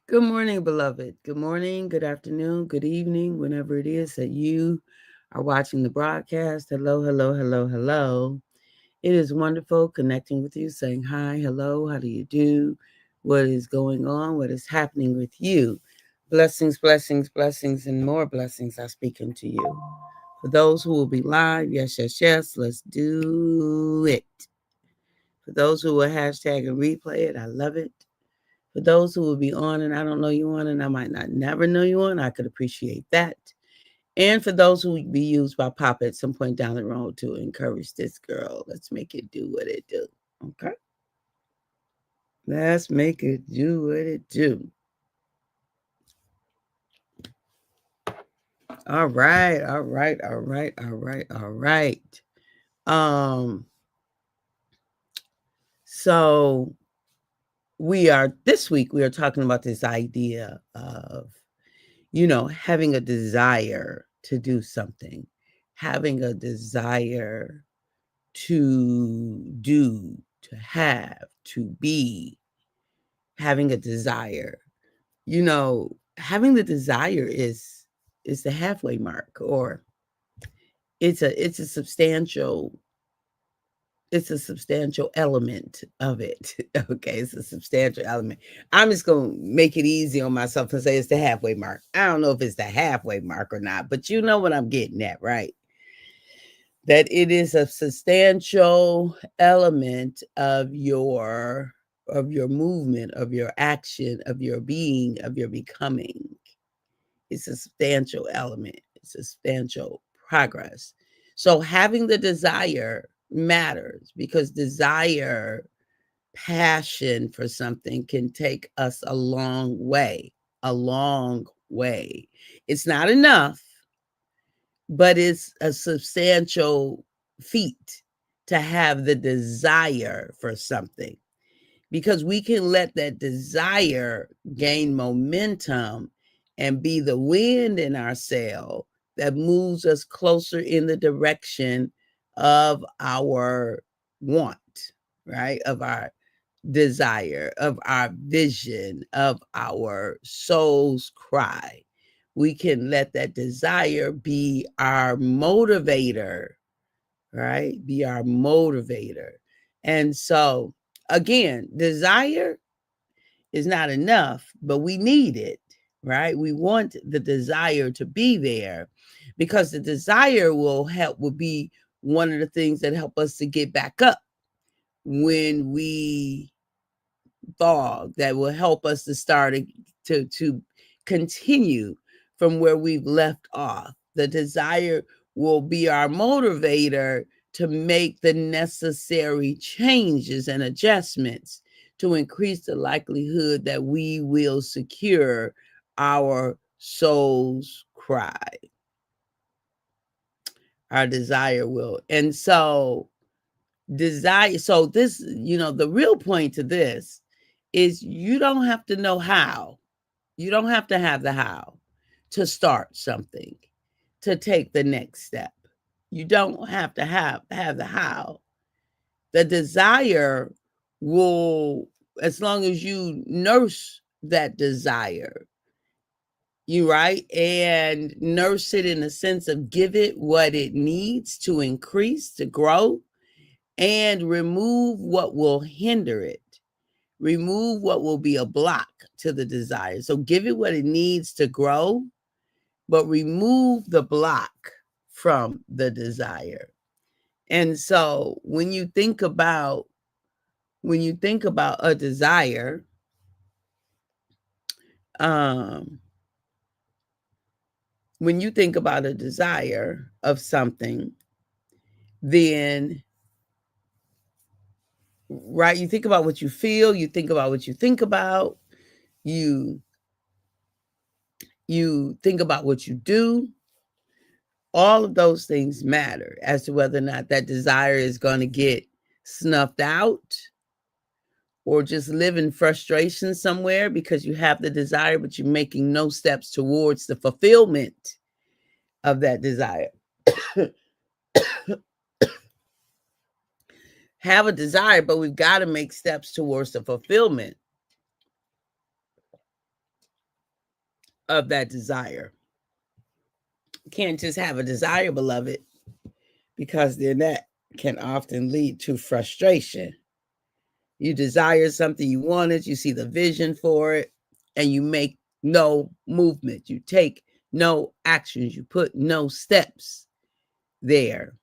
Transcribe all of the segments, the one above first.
Good morning, beloved. Good morning, good afternoon, good evening, whenever it is that you are watching the broadcast. Hello, hello, hello, hello. It is wonderful connecting with you, saying hi, hello, how do you do? What is going on? What is happening with you? Blessings, blessings, blessings, and more blessings are speaking to you. For those who will be live, yes, yes, yes, let's do it. For those who will hashtag and replay it, I love it. For those who will be on and I don't know you on and I might not never know you on, I could appreciate that. And for those who will be used by Papa at some point down the road to encourage this girl, let's make it do what it do. Okay? Let's make it do what it do. All right, all right, all right, all right, all right. Um, so this week we are talking about this idea of having a desire to do something, having a desire to do, to have, to be, having a desire. Having the desire is the halfway mark, or it's a substantial element of it. Okay, it's a substantial element. I'm just gonna make it easy on myself and say it's the halfway mark. I don't know if it's the halfway mark or not, but you know what I'm getting at, right? That it is a substantial element of your movement, of your action, of your being, of your becoming. It's a substantial element. It's a substantial progress. So having the desire matters because desire, passion for something can take us a long way, a long way. It's not enough, but it's a substantial feat to have the desire for something because we can let that desire gain momentum and be the wind in our sail that moves us closer in the direction of our want, right? Of our desire, of our vision, of our soul's cry. We can let that desire be our motivator, right? Be our motivator. And so, again, desire is not enough, but we need it, right? We want the desire to be there because the desire will be one of the things that help us to get back up when we fog, that will help us to start to continue from where we've left off. The desire will be our motivator to make the necessary changes and adjustments to increase the likelihood that we will secure our soul's cry. Our desire will. And so this, the real point to this is you don't have to know how. You don't have to have the how to start something, to take the next step. You don't have to have the how. The desire will, as long as you nurse that desire, you right, and nurse it in the sense of give it what it needs to increase, to grow, and remove what will hinder it. Remove what will be a block to the desire. So give it what it needs to grow, but remove the block from the desire. And so when you think about a desire, um, when you think about a desire of something, then right, you think about what you feel, you think about what you think about, you think about what you do. All of those things matter as to whether or not that desire is going to get snuffed out or just live in frustration somewhere because you have the desire, but you're making no steps towards the fulfillment of that desire. Have a desire, but we've got to make steps towards the fulfillment of that desire. You can't just have a desire, beloved, because then that can often lead to frustration. You desire something, you want it, you see the vision for it, and you make no movement. You take no actions. You put no steps there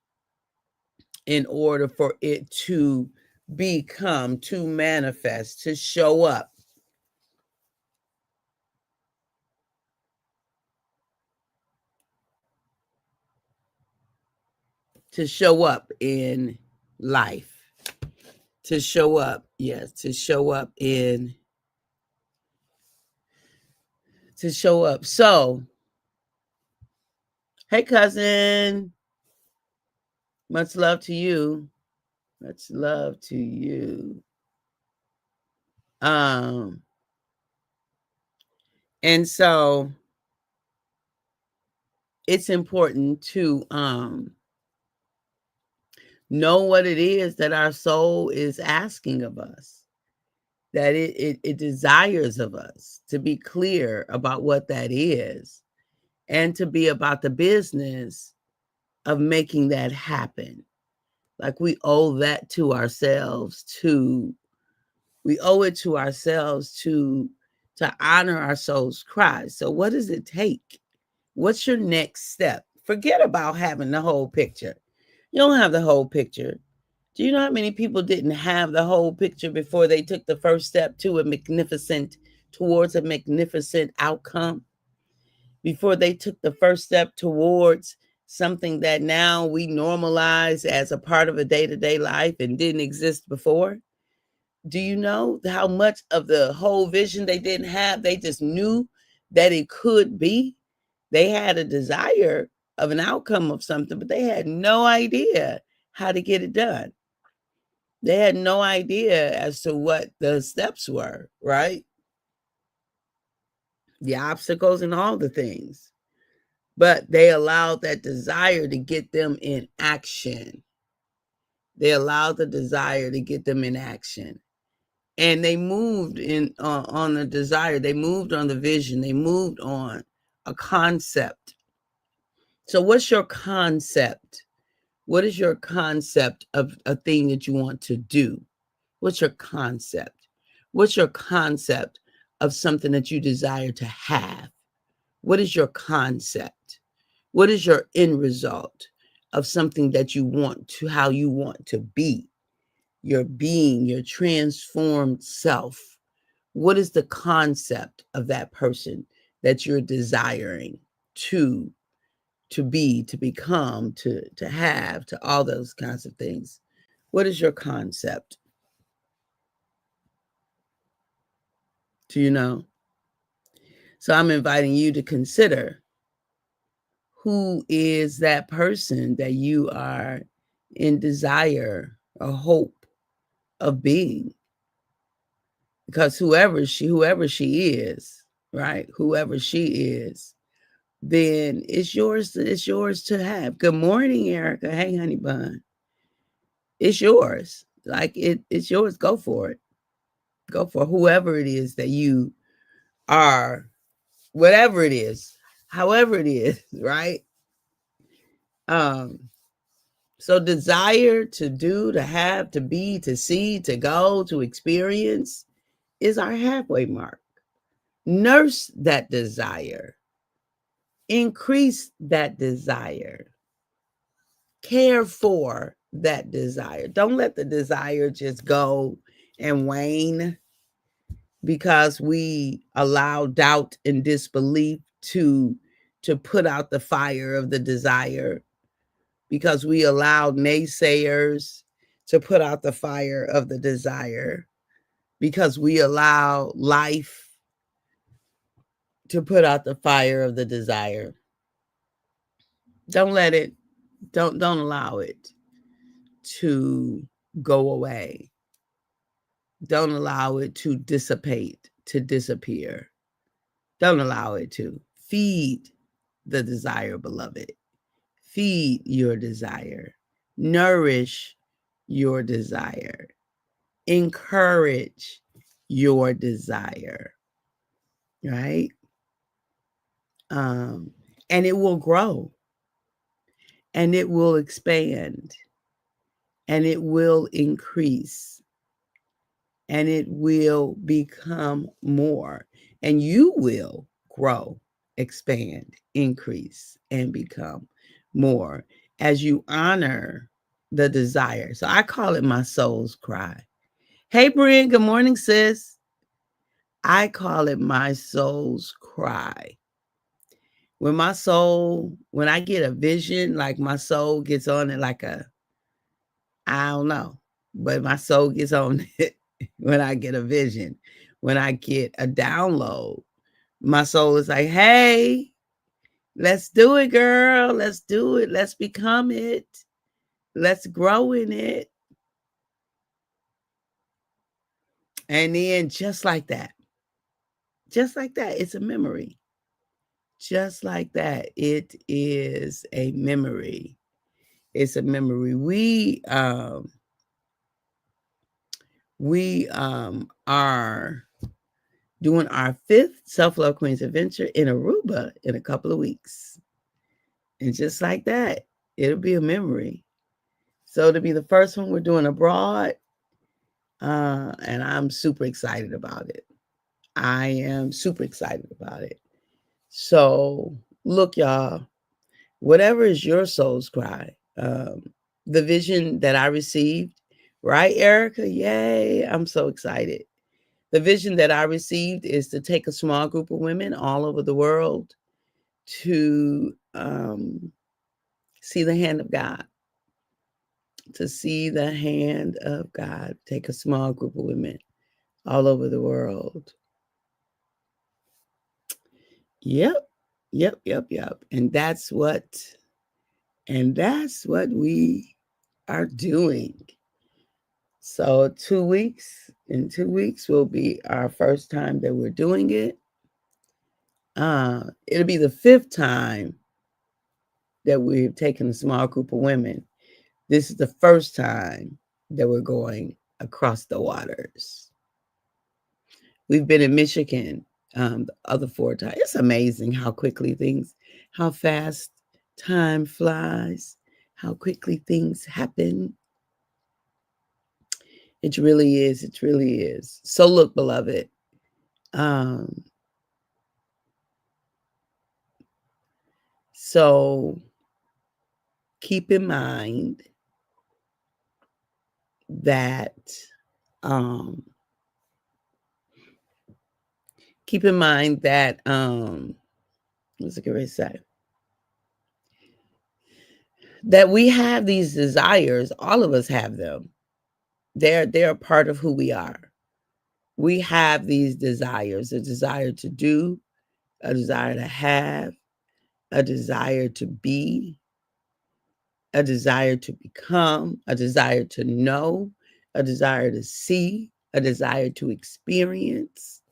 in order for it to become, to manifest, to show up. To show up in life. To show up, yes, to show up in, to show up. So, hey, cousin, much love to you. Much love to you. And so it's important to know what it is that our soul is asking of us, that it desires of us, to be clear about what that is, and to be about the business of making that happen. Like we owe that to ourselves we owe it to ourselves to honor our soul's cry. So what does it take? What's your next step? Forget about having the whole picture. You don't have the whole picture. Do you know how many people didn't have the whole picture before they took the first step towards a magnificent outcome? Before they took the first step towards something that now we normalize as a part of a day-to-day life and didn't exist before? Do you know how much of the whole vision they didn't have? They just knew that it could be. They had a desire of an outcome of something, but they had no idea how to get it done. They had no idea as to what the steps were, right? The obstacles and all the things. But they allowed that desire to get them in action. They allowed the desire to get them in action. And they moved on the desire. They moved on the vision. They moved on a concept. So what's your concept? What is your concept of a thing that you want to do? What's your concept? What's your concept of something that you desire to have? What is your concept? What is your end result of something that you want to, how you want to be? Your being, your transformed self. What is the concept of that person that you're desiring to be, to become, to have, to all those kinds of things? What is your concept? Do you know? So I'm inviting you to consider, who is that person that you are in desire or hope of being? Because whoever she is, right? Whoever she is, then it's yours to have. Good morning, Erica. Hey, honey bun. It's yours. Like it's yours. Go for it. Go for whoever it is that you are, whatever it is, however it is, right? So desire to do, to have, to be, to see, to go, to experience is our halfway mark. Nurse that desire. Increase that desire. Care for that desire. Don't let the desire just go and wane because we allow doubt and disbelief to put out the fire of the desire, because we allow naysayers to put out the fire of the desire, because we allow life to put out the fire of the desire. Don't let it, don't allow it to go away. Don't allow it to dissipate, to disappear. Don't allow it to. Feed the desire, beloved. Feed your desire. Nourish your desire. Encourage your desire. Right? And it will grow, and it will expand, and it will increase, and it will become more, and you will grow, expand, increase, and become more as you honor the desire. So I call it my soul's cry. Hey, Brian, good morning, sis. I call it my soul's cry. When I get a vision, like my soul gets on it like I don't know, but my soul gets on it when I get a vision. When I get a download, my soul is like, hey, let's do it, girl. Let's do it. Let's become it. Let's grow in it. And then just like that, it's a memory. Just like that, it is a memory. It's a memory. We are doing our 5th Self-Love Queens Adventure in Aruba in a couple of weeks. And just like that, it'll be a memory. So it'll be the first one we're doing abroad. And I'm super excited about it. I am super excited about it. So look, y'all, whatever is your soul's cry, the vision that I received, right, Erica? Yay, I'm so excited. The vision that I received is to take a small group of women all over the world to see the hand of God. To see the hand of God. Take a small group of women all over the world. Yep. And that's what we are doing. So in 2 weeks will be our first time that we're doing it. It'll be the 5th time that we've taken a small group of women. This is the first time that we're going across the waters. We've been in Michigan the other 4 times. It's amazing how fast time flies, how quickly things happen. It really is. So look, beloved, so keep in mind that what's it going to say? That we have these desires. All of us have them. They're a part of who we are. We have these desires, a desire to do, a desire to have, a desire to be, a desire to become, a desire to know, a desire to see, a desire to experience.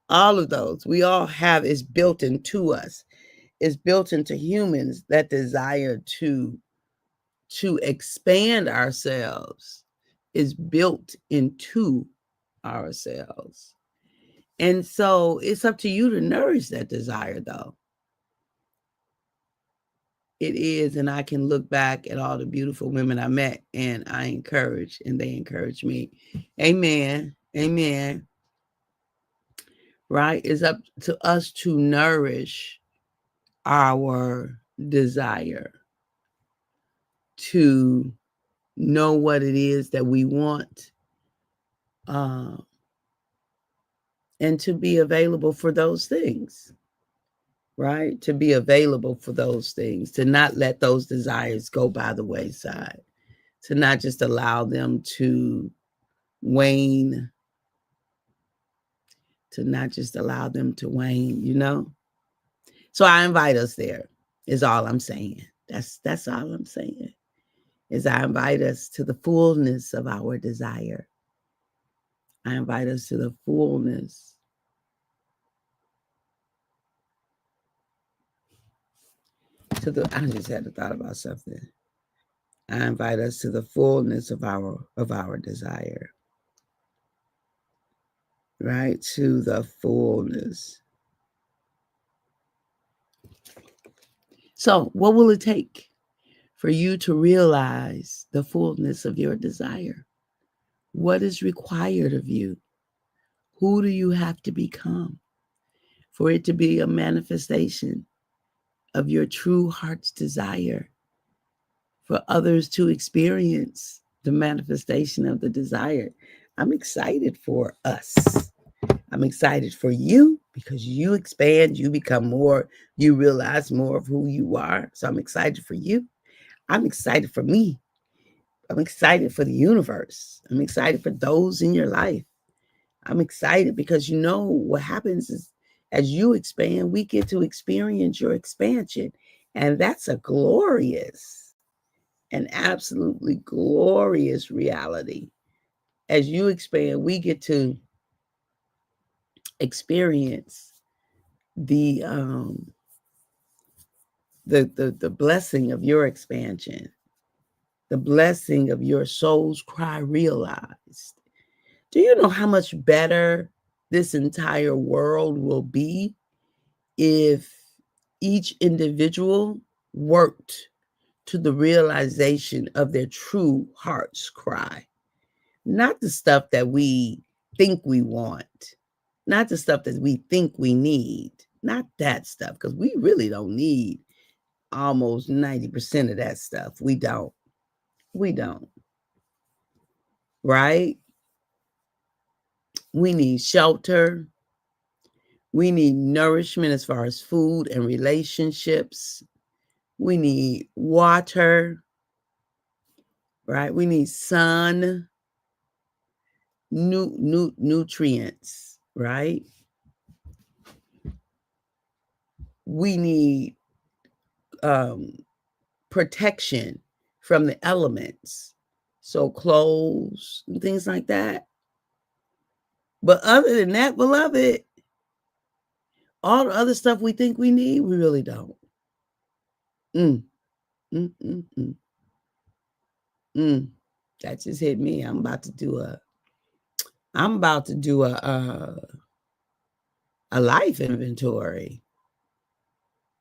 All of those we all have is built into us. It's built into humans, that desire to expand ourselves is built into ourselves. And so it's up to you to nourish that desire, though. It is. And I can look back at all the beautiful women I met, and I encourage, and they encourage me. Amen. Amen. Right? It's up to us to nourish our desire, to know what it is that we want, and to be available for those things, right? To be available for those things, to not let those desires go by the wayside, to not just allow them to wane, you know? So I invite us there, is all I'm saying. That's all I'm saying, is I invite us to the fullness of our desire. I invite us to the fullness. I just had to thought about something. I invite us to the fullness of our desire. Right? To the fullness So, what will it take for you to realize the fullness of your desire? What is required of you? Who do you have to become for it to be a manifestation of your true heart's desire, for others to experience the manifestation of the desire? I'm excited for us. I'm excited for you because you expand, you become more, you realize more of who you are. So I'm excited for you. I'm excited for me. I'm excited for the universe. I'm excited for those in your life. I'm excited because you know what happens is as you expand, we get to experience your expansion. And that's a glorious, an absolutely glorious reality. As you expand, we get to experience the blessing of your expansion, the blessing of your soul's cry realized. Do you know how much better this entire world will be if each individual worked to the realization of their true heart's cry? Not the stuff that we think we want, not the stuff that we think we need, not that stuff, because we really don't need almost 90% of that stuff. We don't. We don't. Right? We need shelter. We need nourishment as far as food and relationships. We need water, right? We need sun, nutrients, right? We need protection from the elements, so clothes and things like that. But other than that, beloved, all the other stuff we think we need, we really don't. That just hit me. I'm about to do a life inventory.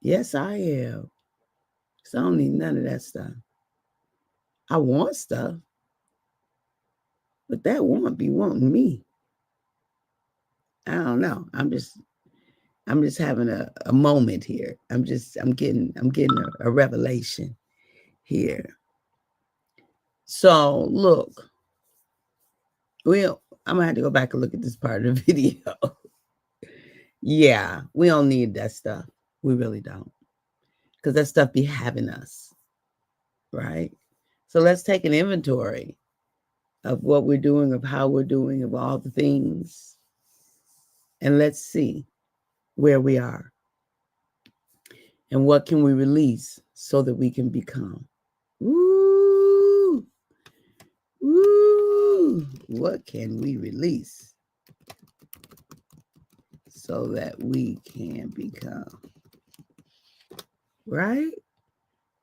Yes, I am. So I don't need none of that stuff. I want stuff, but that won't be wanting me. I don't know. I'm just having a moment here. I'm getting a revelation here. So look, I'm gonna have to go back and look at this part of the video. Yeah, we don't need that stuff. We really don't. Because that stuff be having us, right? So let's take an inventory of what we're doing, of how we're doing, of all the things. And let's see where we are. And what can we release so that we can become? Woo! Woo! What can we release so that we can become? Right?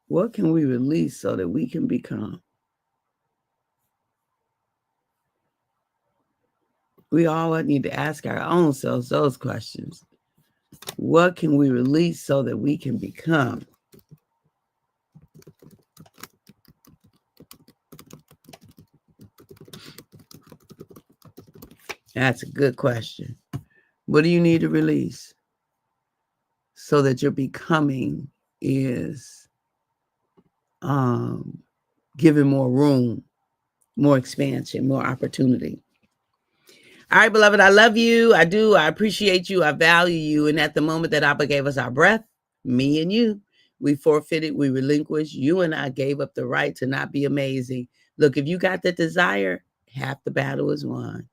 What can we release so that we can become? We all need to ask our own selves those questions. What can we release so that we can become? That's a good question. What do you need to release so that your becoming is given more room, more expansion, more opportunity? All right, beloved, I love you. I do. I appreciate you. I value you. And at the moment that Abba gave us our breath, me and you, we forfeited, we relinquished. You and I gave up the right to not be amazing. Look, if you got that desire, half the battle is won.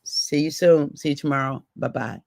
See you soon. See you tomorrow. Bye-bye.